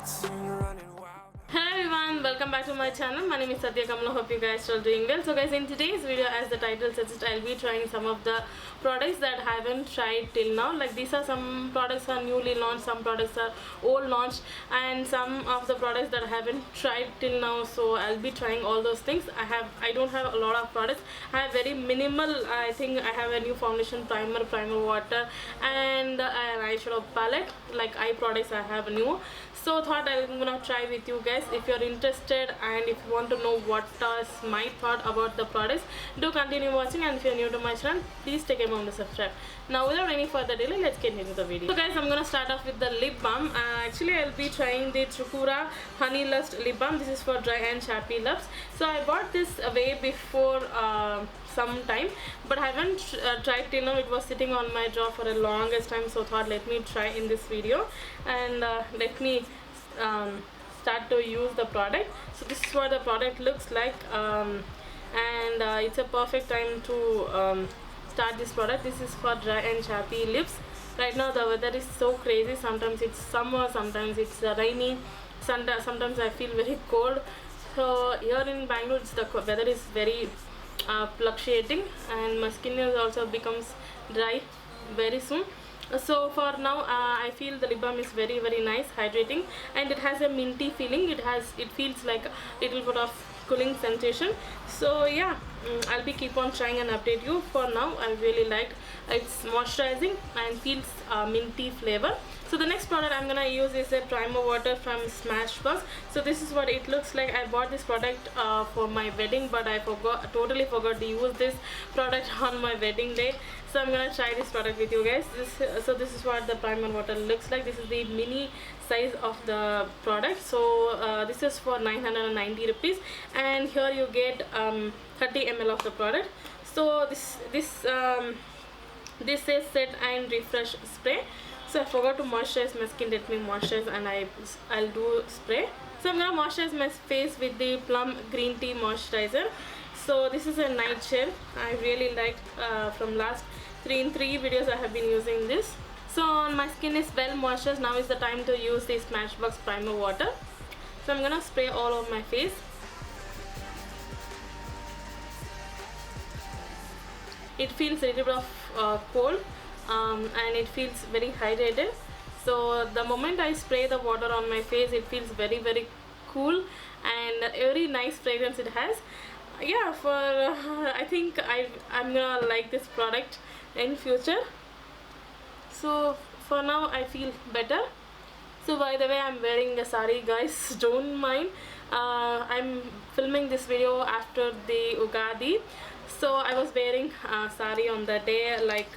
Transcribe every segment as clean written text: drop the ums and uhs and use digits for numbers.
Hello everyone, welcome back to my channel. My name is Satya Kamala. Hope you guys are doing well. So guys, in today's video, as the title suggests, I'll be trying some of the products that I haven't tried till now. Like these are some products are newly launched, some products are old launched, and some of the products that I haven't tried till now. So I'll be trying all those things. I don't have a lot of products. I have very minimal. I think I have a new foundation, primer water, and an eyeshadow palette. Like eye products I have new. So thought I'm gonna try with you guys. If you're interested and if you want to know what is my thought about the products, do continue watching, and if you're new to my channel, please take a moment to subscribe. Now without any further delay, let's get into the video. So guys, I'm gonna start off with the lip balm. Actually I'll be trying the Trukura Honey Lust lip balm. This is for dry and chappy lips. So I bought this way before some time, but I haven't tried till now. It was sitting on my drawer for the longest time, so thought let me try in this video, and let me start to use the product. So this is what the product looks like, and it's a perfect time to start this product. This is for dry and chappy lips. Right now the weather is so crazy. Sometimes it's summer, sometimes it's rainy, sometimes I feel very cold. So here in Bangalore the weather is very fluctuating, and my skin is also becomes dry very soon. So for now I feel the lip balm is very nice, hydrating, and it has a minty feeling. It feels like a little bit of cooling sensation. So yeah, I'll be keep on trying and update you. For now I really liked it's moisturizing and feels minty flavor. So the next product I'm gonna use is a primer water from Smashbox. So this is what it looks like. I bought this product for my wedding, but I totally forgot to use this product on my wedding day. So I'm gonna try this product with you guys. So this is what the primer water looks like. This is the mini size of the product. So this is for 990 rupees, and here you get 30 ml of the product. So this says set and refresh spray. So I forgot to moisturize my skin. Let me moisturize, and I'll do spray. So I'm gonna moisturize my face with the Plum Green Tea Moisturizer. So this is a nightshade. I really liked from last 3 in 3 videos I have been using this. So my skin is well moisturized. Now is the time to use the Smashbox primer water. So I'm gonna spray all over my face. It feels a little bit of cold, and it feels very hydrated. So the moment I spray the water on my face, it feels very cool, and a very nice fragrance it has. Yeah, for I think I'm gonna like this product in future. So for now I feel better. So by the way, I'm wearing a sari, guys, don't mind. I'm filming this video after the Ugadi. So I was wearing sari on the day, like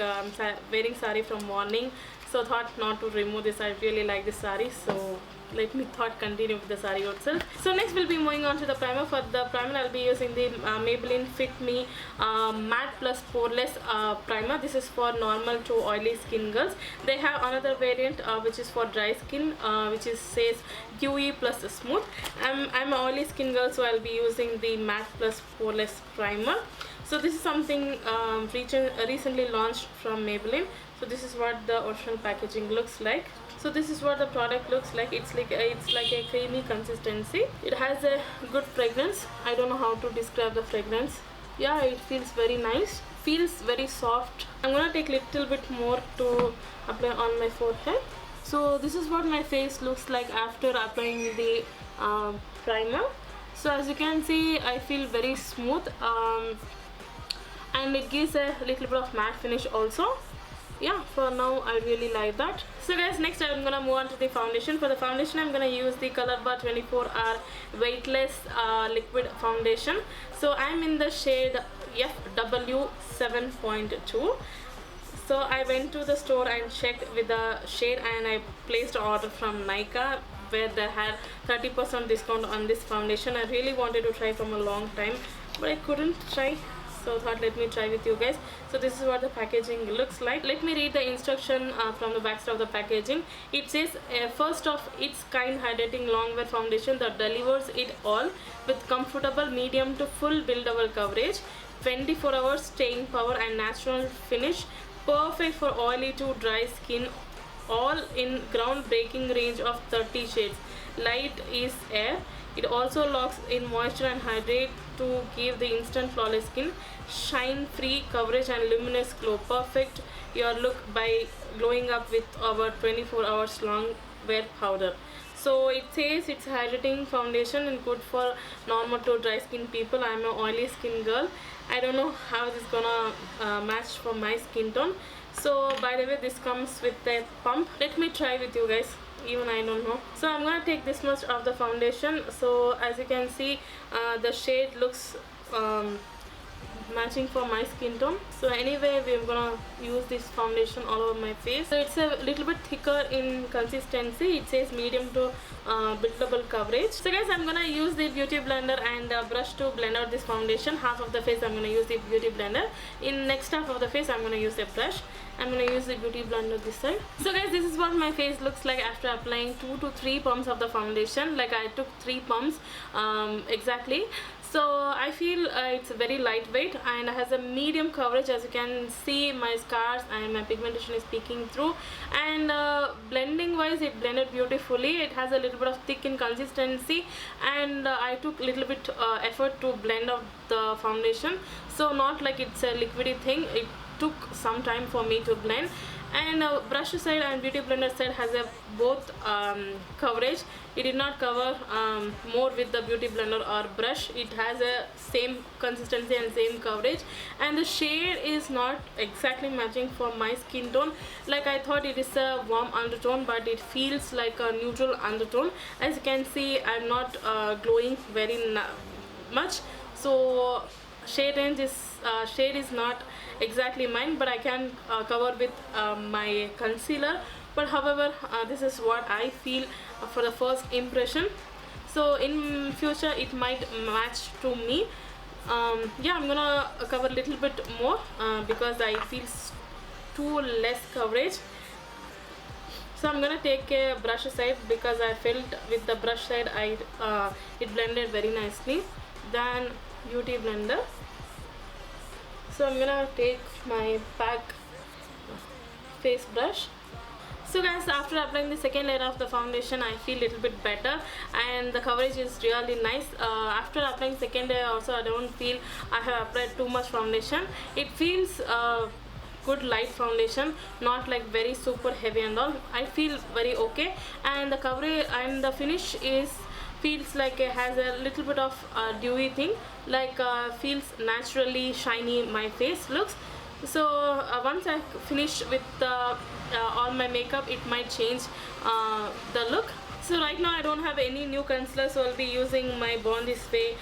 wearing sari from morning. So thought not to remove this. I really like this sari, so let me continue with the sari itself. So next we'll be moving on to the primer. For the primer I'll be using the Maybelline Fit Me Matte Plus Poreless primer. This is for normal to oily skin girls. They have another variant which is for dry skin, which says dewy plus smooth. I'm an oily skin girl, so I'll be using the Matte Plus Poreless primer. So this is something recently launched from Maybelline. So this is what the original packaging looks like. So this is what the product looks like. It's like a creamy consistency. It has a good fragrance. I don't know how to describe the fragrance. Yeah, it feels very nice. Feels very soft. I'm gonna take little bit more to apply on my forehead. So this is what my face looks like after applying the primer. So as you can see, I feel very smooth, and it gives a little bit of matte finish also. Yeah, for now I really like that. So guys, next I'm gonna move on to the foundation. For the foundation I'm gonna use the ColourBar 24-hour weightless liquid foundation. So I'm in the shade FW 7.2. So I went to the store and checked with the shade, and I placed an order from Nykaa, where they had 30% discount on this foundation. I really wanted to try from a long time, but I couldn't try. So thought let me try with you guys. So this is what the packaging looks like. Let me read the instruction from the backside of the packaging. It says first of its kind hydrating long wear foundation that delivers it all with comfortable medium to full buildable coverage, 24 hours staying power and natural finish, perfect for oily to dry skin, all in groundbreaking range of 30 shades. light is air. It also locks in moisture and hydrate to give the instant flawless skin, shine free coverage and luminous glow. Perfect your look by glowing up with our 24 hours long wear powder. So it says it's hydrating foundation and good for normal to dry skin people. I'm an oily skin girl. I don't know how this gonna match for my skin tone. So by the way, this comes with a pump. Let me try with you guys. Even I don't know. So I'm gonna take this much of the foundation. So as you can see, the shade looks matching for my skin tone. So anyway, we're gonna use this foundation all over my face. So it's a little bit thicker in consistency. It says medium to buildable coverage. So guys, I'm gonna use the beauty blender and brush to blend out this foundation. Half of the face I'm gonna use the beauty blender. In next half of the face I'm gonna use the brush. I'm gonna use the beauty blender this side. So guys, this is what my face looks like after applying 2 to 3 pumps of the foundation. Like I took 3 pumps exactly. So I feel it's very lightweight and has a medium coverage. As you can see, my scars and my pigmentation is peeking through, and blending wise it blended beautifully. It has a little bit of thick in consistency, and I took a little bit effort to blend out the foundation. So not like it's a liquidy thing. It took some time for me to blend. And brush side and beauty blender side has a both coverage. It did not cover more with the beauty blender or brush. It has a same consistency and same coverage, and the shade is not exactly matching for my skin tone. Like I thought it is a warm undertone, but it feels like a neutral undertone. As you can see, I'm not glowing very much. So shade is not exactly mine, but I can cover with my concealer. But however, this is what I feel for the first impression. So in future it might match to me. Yeah, I'm gonna cover a little bit more because I feel too less coverage. So I'm gonna take a brush side because I felt with the brush side it blended very nicely than beauty blender. So I'm gonna take my pack face brush. So guys, after applying the second layer of the foundation, I feel a little bit better and the coverage is really nice. After applying second layer also, I don't feel I have applied too much foundation. It feels good light foundation, not like very super heavy and all. I feel very okay, and the coverage and the finish feels like it has a little bit of dewy thing, like feels naturally shiny my face looks. So once I finish with all my makeup, it might change the look. So right now I don't have any new concealer, so I'll be using my Born This Way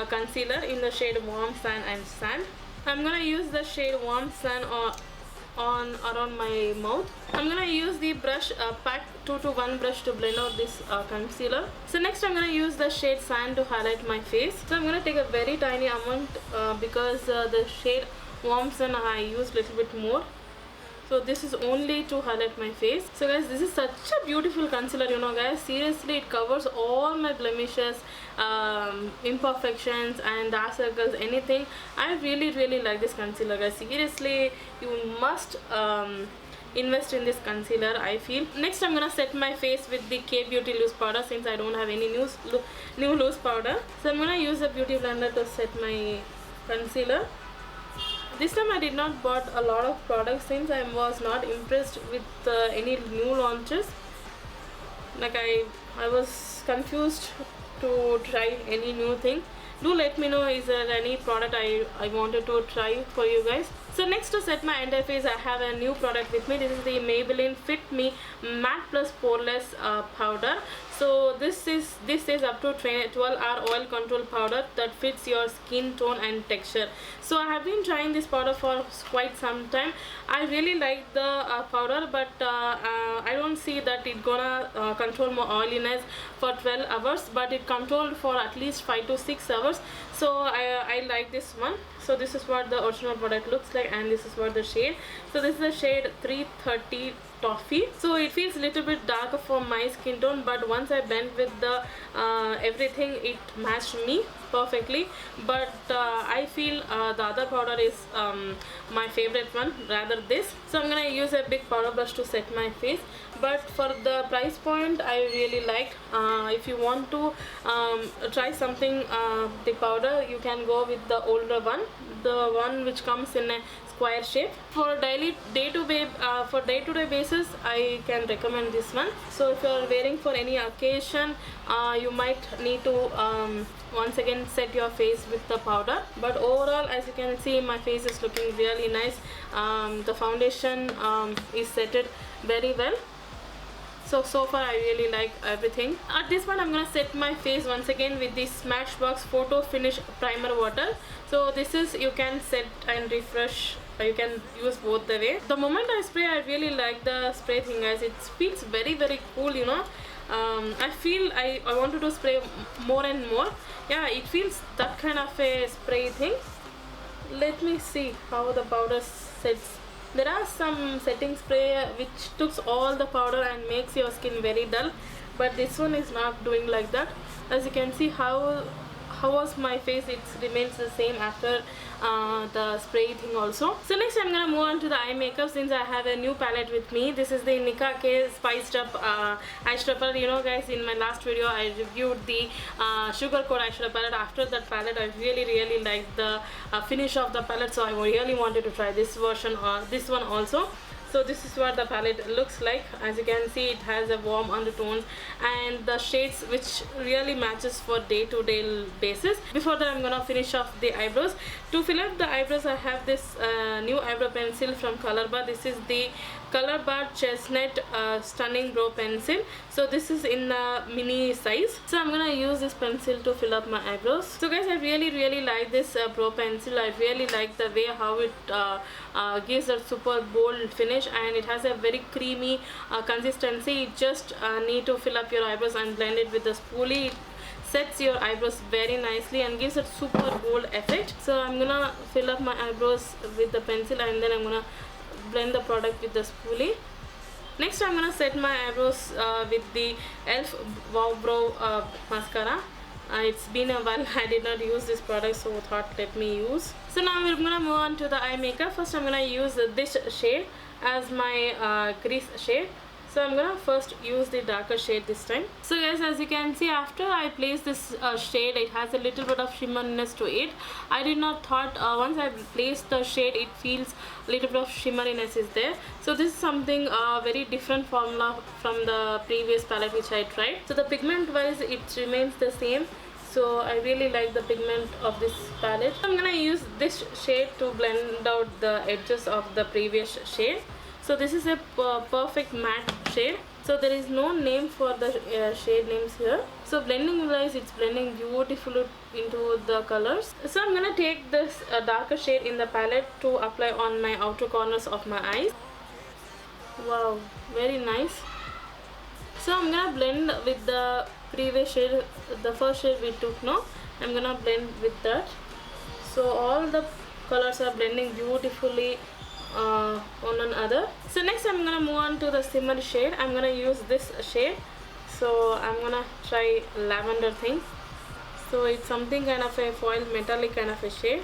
concealer in the shade Warm Sun and Sand. I'm gonna use the shade Warm Sun on around my mouth. I'm gonna use the brush pack 2 to 1 brush to blend out this concealer. So next I'm gonna use the shade Sand to highlight my face. So I'm gonna take a very tiny amount because the shade Warm Sun I use little bit more. So this is only to highlight my face. So guys, this is such a beautiful concealer, you know guys. Seriously, it covers all my blemishes, imperfections and dark circles, anything. I really like this concealer, guys. Seriously, you must invest in this concealer, I feel. Next I'm gonna set my face with the K Beauty loose powder, since I don't have any new loose powder. So I'm gonna use a beauty blender to set my concealer. This time I did not bought a lot of products since I was not impressed with any new launches. Like I was confused to try any new thing. Do let me know, is there any product I wanted to try for you guys. So next, to set my entire face, I have a new product with me. This is the Maybelline Fit Me Matte Plus Poreless powder. So this is up to 12-hour oil control powder that fits your skin tone and texture. So I have been trying this powder for quite some time. I really like the powder, but I don't see that it gonna control my oiliness for 12 hours, but it controlled for at least 5 to 6 hours. So I like this one. So this is what the original product looks like, and this is what the shade. So this is the shade 330 toffee, so it feels a little bit darker for my skin tone, but once I blend with the everything, it matched me perfectly. But I feel the other powder is my favorite one rather this, so I'm gonna use a big powder brush to set my face. But for the price point, I really liked. If you want to try something the powder, you can go with the older one, the one which comes in a square shape. For day-to-day basis, I can recommend this one. So if you are wearing for any occasion, you might need to once again set your face with the powder. But overall, as you can see, my face is looking really nice. The foundation is setted very well. So far I really like everything. At this point, I'm gonna set my face once again with the Smashbox Photo Finish Primer Water. So this is, you can set and refresh, you can use both the way. The moment I spray, I really like the spray thing, guys. It feels very cool, you know. I feel I wanted to spray more and more. Yeah, it feels that kind of a spray thing. Let me see how the powder sets. There are some setting spray which takes all the powder and makes your skin very dull, but this one is not doing like that. As you can see, how was my face, it remains the same after the spray thing also. So next I'm gonna move on to the eye makeup, since I have a new palette with me. This is the Nicka K Spiced Up eyeshadow palette. You know, guys, in my last video I reviewed the Sugar Coat eyeshadow palette. After that palette, I really liked the finish of the palette, so I really wanted to try this version or this one also. So this is what the palette looks like. As you can see, it has a warm undertones and the shades which really matches for day-to-day basis. Before that, I'm gonna finish off the eyebrows. To fill up the eyebrows, I have this new eyebrow pencil from Colorbar. This is the Colorbar Chestnut Stunning Brow Pencil. So this is in the mini size. So I'm gonna use this pencil to fill up my eyebrows. So guys, I really like this brow pencil. I really like the way how it gives a super bold finish, and it has a very creamy consistency. You just need to fill up your eyebrows and blend it with the spoolie. It sets your eyebrows very nicely and gives a super bold effect. So I'm gonna fill up my eyebrows with the pencil, and then I'm gonna blend the product with the spoolie. Next, I'm gonna set my eyebrows with the e.l.f. Wow Brow mascara. It's been a while I did not use this product, so thought let me use. So now we're gonna move on to the eye makeup. First, I'm gonna use this shade as my crease shade. So I'm gonna first use the darker shade this time. So guys, as you can see, after I place this shade, it has a little bit of shimmeriness to it. I did not thought once I place the shade, it feels a little bit of shimmeriness is there. So this is something very different formula from the previous palette which I tried. So the pigment wise, it remains the same. So I really like the pigment of this palette. I'm gonna use this shade to blend out the edges of the previous shade. So this is a perfect matte shade. So there is no name for the shade names here. So blending wise, it's blending beautifully into the colors. So I'm gonna take this darker shade in the palette to apply on my outer corners of my eyes. Wow, very nice. So I'm gonna blend with the previous shade, the first shade we took now. I'm gonna blend with that. So all the colors are blending beautifully on another. So next I'm gonna move on to the shimmer shade. I'm gonna use this shade. So I'm gonna try lavender thing. So it's something kind of a foil metallic kind of a shade.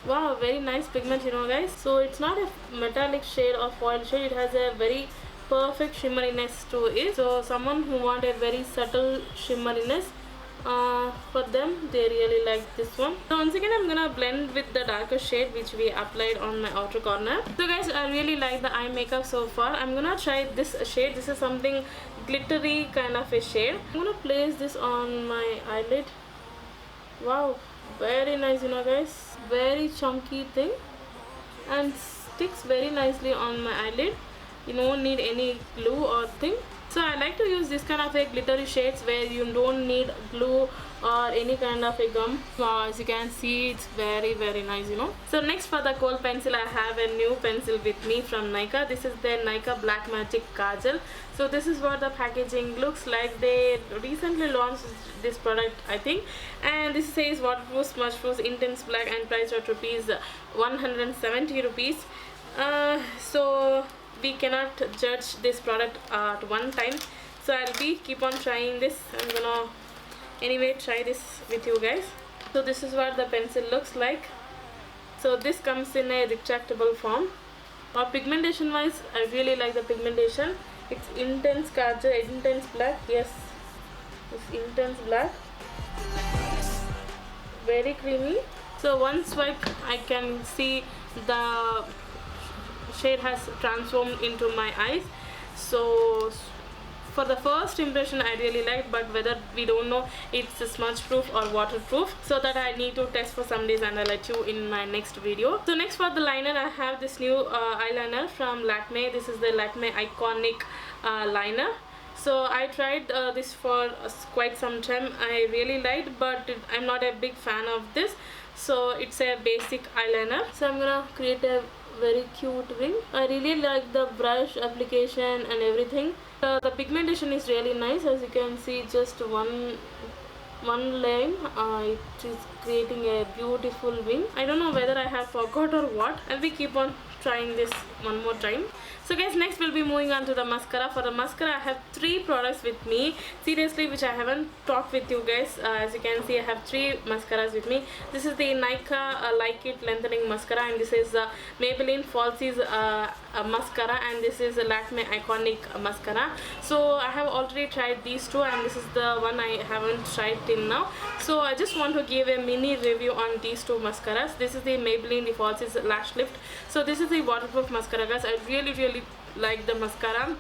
Wow, very nice pigment, you know, guys. So it's not a metallic shade or foil shade. It has a very perfect shimmeriness to it. So someone who want a very subtle shimmeriness, for them, they really like this one. So once again, I'm gonna blend with the darker shade which we applied on my outer corner. So guys, I really like the eye makeup so far. I'm gonna try this shade. This is something glittery kind of a shade. I'm gonna place this on my eyelid. Wow, very nice, you know, guys. Very chunky thing and sticks very nicely on my eyelid. You don't need any glue or thing. So I like to use this kind of a glittery shades where you don't need glue or any kind of a gum. Wow, as you can see, it's very nice, you know. So next, for the kohl pencil, I have a new pencil with me from Nykaa. This is the Nykaa Black Magic Kajal. So this is what the packaging looks like. They recently launched this product, I think, and this says waterproof, smudge proof, intense black, and price at rupees 170 rupees. So we cannot judge this product at one time, so I'll be keep on trying this. I'm gonna anyway try this with you guys. So this is what the pencil looks like. So this comes in a retractable form. Pigmentation wise, I really like the pigmentation. It's intense kajal, intense black. Yes, it's intense black, very creamy. So one swipe I can see the shade has transformed into my eyes. So for the first impression I really liked, but whether we don't know it's smudge proof or waterproof, so that I need to test for some days and I'll let you in my next video. So next for the liner, I have this new eyeliner from Lakme. This is the Lakme Iconic liner. So I tried this for quite some time. I really liked, but I'm not a big fan of this. So it's a basic eyeliner. So I'm gonna create a very cute wing. I really like the brush application and everything. The pigmentation is really nice. As you can see, just one line, it is creating a beautiful wing. I don't know whether I have forgot or what. I'll be keep on trying this one more time. So guys, next we'll be moving on to the mascara. For the mascara, I have 3 products with me, seriously, which I haven't talked with you guys. As you can see, I have 3 mascaras with me. This is the Nykaa Like It Lengthening Mascara, and this is Maybelline Falsies mascara, and this is Lakme Iconic mascara. So I have already tried these 2, and this is the one I haven't tried till now. So I just want to give a mini review on these 2 mascaras. This is the Maybelline the Falsies Lash Lift. So this is the waterproof mascara, guys. I really like the mascara.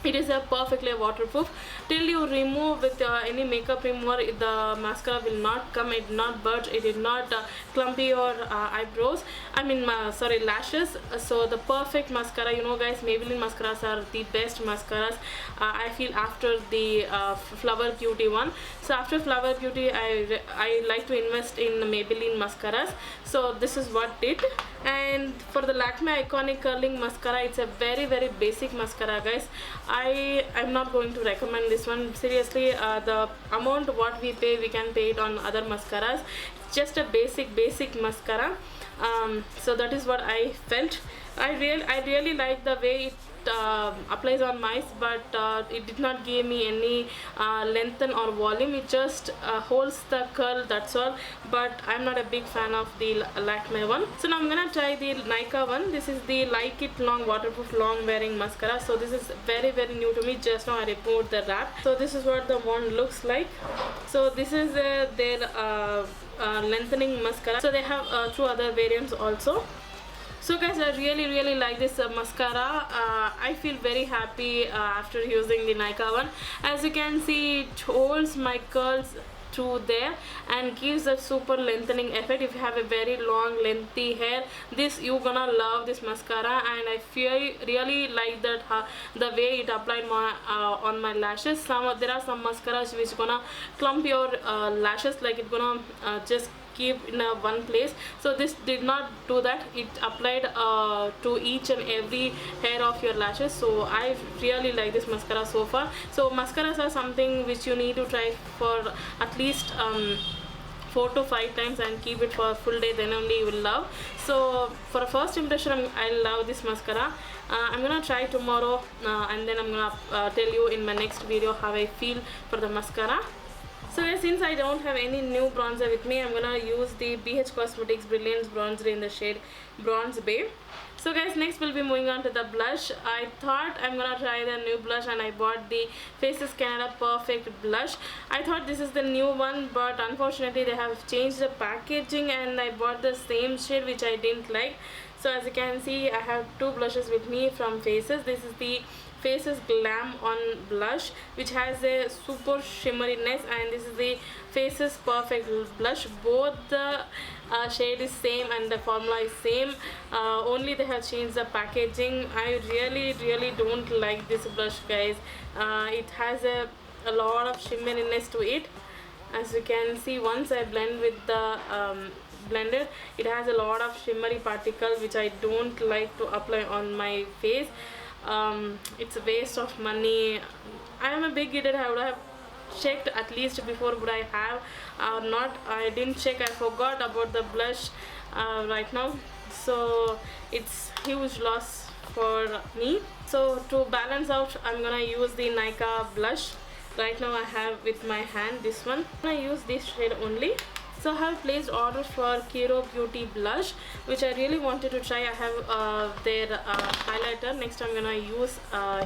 It is a perfectly waterproof. Till you remove with any makeup remover, the mascara will not come, it will not budge, it will not clumpy your eyebrows, sorry, lashes. So the perfect mascara, you know guys, Maybelline mascaras are the best mascaras, I feel, after the Flower Beauty one. So after Flower Beauty, I like to invest in Maybelline mascaras. So this is what it. And for the Lakme Iconic Curling Mascara, it's a very basic mascara, guys. I'm not going to recommend this one, seriously. The amount what we pay, we can pay it on other mascaras. It's just a basic mascara. So that is what I felt. I really like the way it applies on my eyes, but it did not give me any lengthen or volume. It just holds the curl, that's all. But I'm not a big fan of the Lakme one. So now I'm gonna try the Nykaa one. This is the Like It Long Waterproof Long Wearing Mascara. So this is very new to me. Just now I removed the wrap. So this is what the one looks like. So this is their lengthening mascara. So they have 2 other variants also. So guys, I really like this mascara. I feel very happy after using the Nykaa one. As you can see, it holds my curls through there and gives a super lengthening effect. If you have a very long lengthy hair, this you're gonna love this mascara. And I feel really like that the way it applied on my lashes. There are some mascaras which gonna clump your lashes, like it gonna just keep in one place. So this did not do that. It applied to each and every hair of your lashes. So I really like this mascara so far. So mascaras are something which you need to try for at least 4 to 5 times and keep it for a full day, then only you will love. So for a first impression, I love this mascara. I'm gonna try tomorrow and then I'm gonna tell you in my next video how I feel for the mascara. So guys, since I don't have any new bronzer with me, I'm gonna use the BH Cosmetics Brilliance Bronzer in the shade Bronze Babe. So guys, next we'll be moving on to the blush. I thought I'm gonna try the new blush, and I bought the Faces Canada Perfect blush. I thought this is the new one, but unfortunately they have changed the packaging and I bought the same shade which I didn't like. So as you can see, I have 2 blushes with me from Faces. This is the Faces Glam On blush, which has a super shimmeriness, and this is the Faces Perfect blush. Both the shade is same and the formula is same, only they have changed the packaging. I really don't like this blush, guys. It has a lot of shimmeriness to it. As you can see, once I blend with the blender, it has a lot of shimmery particles which I don't like to apply on my face. It's a waste of money. I am a big idiot. I would have checked at least before would I have or not. I didn't check. I forgot about the blush right now. so it's huge loss for me. So to balance out, I'm gonna use the Nykaa blush. Right now I have with my hand this one. I'm gonna use this shade only. So I have placed order for Kiro Beauty blush, which I really wanted to try. I have their highlighter. Next I'm gonna use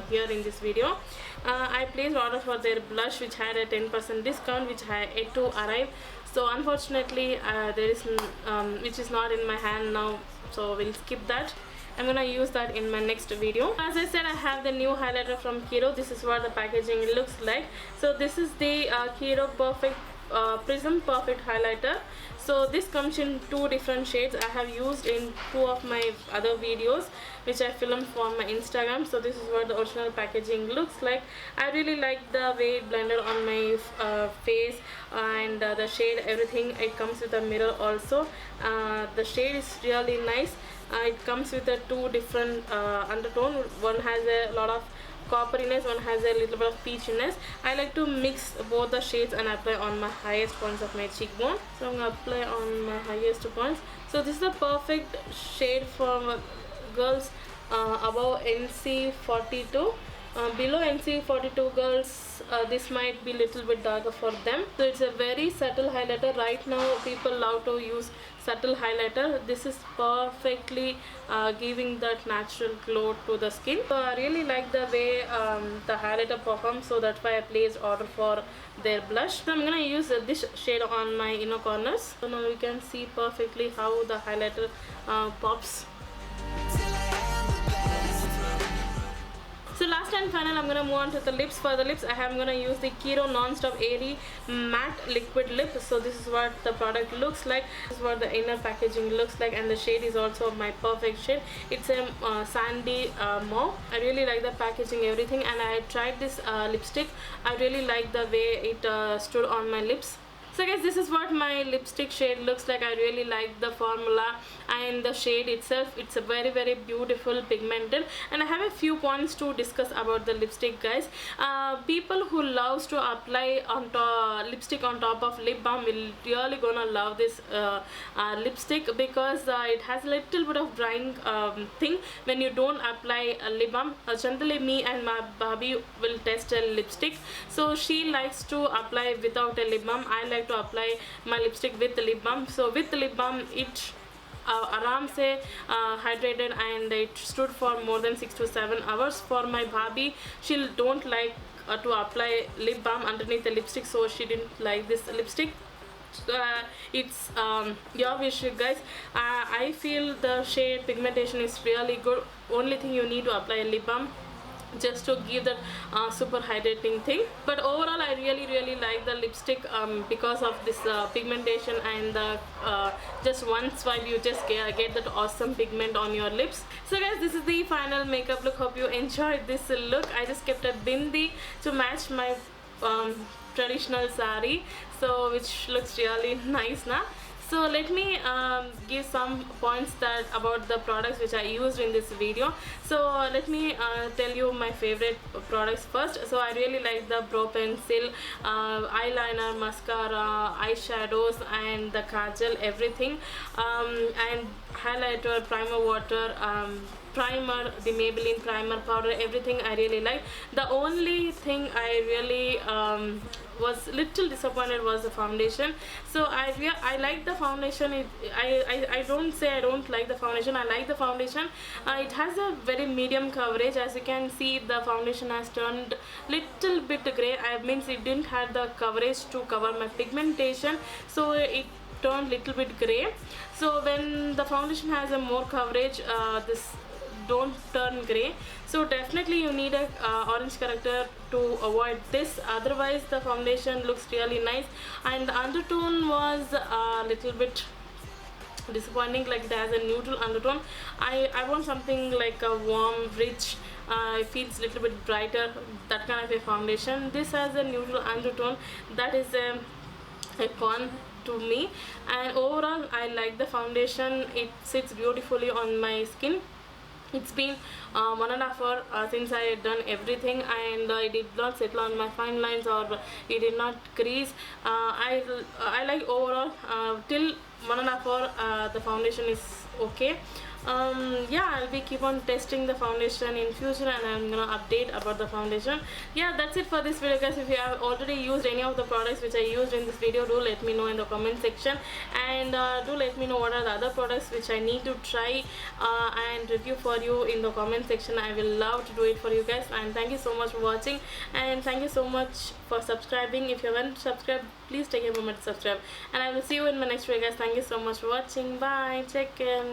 here in this video. I placed order for their blush, which had a 10% discount, which had yet to arrive. So unfortunately there is which is not in my hand now, so we'll skip that. I'm gonna use that in my next video. As I said, I have the new highlighter from Kiro. This is what the packaging looks like. So this is the Kiro Perfect Prism Perfect highlighter. So this comes in two different shades. I have used in two of my other videos which I filmed for my Instagram. So this is what the original packaging looks like. I really like the way it blended on my face, and the shade, everything. It comes with a mirror also. The shade is really nice. It comes with a two different undertone. One has a lot of copperiness, one has a little bit of peachiness. I like to mix both the shades and apply on my highest points of my cheekbone. So I'm going to apply on my highest points. So this is the perfect shade for girls above NC42. Below NC42 girls, this might be little bit darker for them. So it's a very subtle highlighter. Right now people love to use subtle highlighter. This is perfectly giving that natural glow to the skin. So I really like the way the highlighter performs, so that's why I placed order for their blush. So I'm gonna use this shade on my inner corners. So now you can see perfectly how the highlighter pops. So last and final, I'm gonna move on to the lips. For the lips, I'm gonna use the Kiro Non-Stop Airy Matte Liquid Lip. So this is what the product looks like. This is what the inner packaging looks like, and the shade is also my perfect shade. It's a sandy mauve. I really like the packaging, everything, and I tried this lipstick. I really like the way it stood on my lips. So guys, this is what my lipstick shade looks like. I really like the formula and the shade itself. It's a very beautiful pigmented, and I have a few points to discuss about the lipstick, guys. People who loves to apply on lipstick on top of lip balm will really gonna love this lipstick, because it has a little bit of drying thing when you don't apply a lip balm. Generally me and my Barbie will test a lipstick, so she likes to apply without a lip balm. I like to apply my lipstick with the lip balm. So with the lip balm, it aram se hydrated, and it stood for more than 6 to 7 hours. For my Barbie, she don't like to apply lip balm underneath the lipstick, so she didn't like this lipstick. It's your wish, guys. I feel the shade pigmentation is really good. Only thing you need to apply a lip balm just to give that super hydrating thing. But overall, I really like the lipstick because of this pigmentation, and just one swipe you just get that awesome pigment on your lips. So guys, this is the final makeup look. Hope you enjoyed this look. I just kept a bindi to match my traditional sari, so which looks really nice now. So let me give some points that about the products which I used in this video. So let me tell you my favorite products first. So I really like the brow pencil, eyeliner, mascara, eyeshadows, and the kajal, everything, and highlighter, primer water, primer, the Maybelline primer powder, everything I really like. The only thing I really was little disappointed was the foundation. So I like the foundation. I don't say I don't like the foundation. I like the foundation. It has a very medium coverage. As you can see, the foundation has turned little bit gray. I means it didn't have the coverage to cover my pigmentation, so it turned little bit gray. So when the foundation has a more coverage, this don't turn gray. So definitely you need a orange corrector to avoid this. Otherwise the foundation looks really nice, and the undertone was a little bit disappointing. Like it has a neutral undertone. I want something like a warm, rich, it feels a little bit brighter, that kind of a foundation. This has a neutral undertone. That is a con to me. And overall, I like the foundation. It sits beautifully on my skin. It's been 1.5 hours since I had done everything, and it did not settle on my fine lines, or it did not crease. I like overall till 1.5 hour the foundation is okay. Yeah, I'll be keep on testing the foundation in future, and I'm gonna update about the foundation. Yeah, that's it for this video, guys. If you have already used any of the products which I used in this video, do let me know in the comment section, and do let me know what are the other products which I need to try and review for you in the comment section. I will love to do it for you guys, and thank you so much for watching, and thank you so much for subscribing. If you haven't subscribed, please take a moment to subscribe, and I will see you in my next video, guys. Thank you so much for watching. Bye, take care.